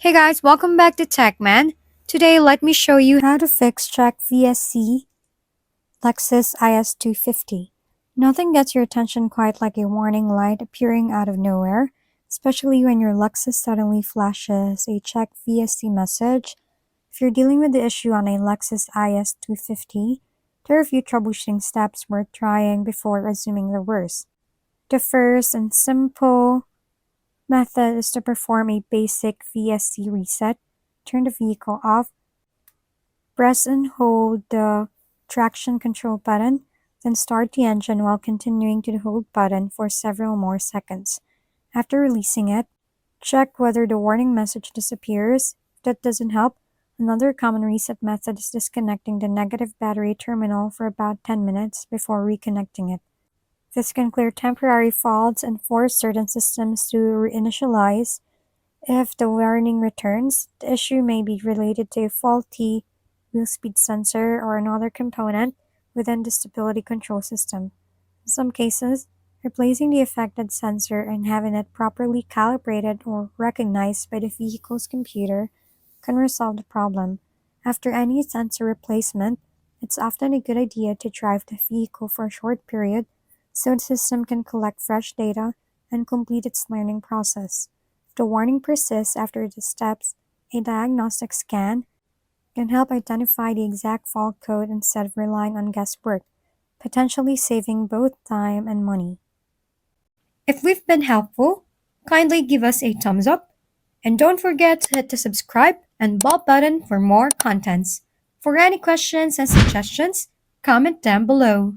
Hey guys, welcome back to TechMan. Today, let me show you how to fix Check VSC Lexus IS250. Nothing gets your attention quite like a warning light appearing out of nowhere, especially when your Lexus suddenly flashes a Check VSC message. If you're dealing with the issue on a Lexus IS250, there are a few troubleshooting steps worth trying before assuming the worst. The first and simple method is to perform a basic VSC reset. Turn the vehicle off, press and hold the traction control button, then start the engine while continuing to hold button for several more seconds. After releasing it, check whether the warning message disappears. If that doesn't help, another common reset method is disconnecting the negative battery terminal for about 10 minutes before reconnecting it. This can clear temporary faults and force certain systems to reinitialize. If the warning returns, the issue may be related to a faulty wheel speed sensor or another component within the stability control system. In some cases, replacing the affected sensor and having it properly calibrated or recognized by the vehicle's computer can resolve the problem. After any sensor replacement, it's often a good idea to drive the vehicle for a short period so the system can collect fresh data and complete its learning process. If the warning persists after the steps, a diagnostic scan can help identify the exact fault code instead of relying on guesswork, potentially saving both time and money. If we've been helpful, kindly give us a thumbs up and don't forget to hit the subscribe and bell button for more contents. For any questions and suggestions, comment down below.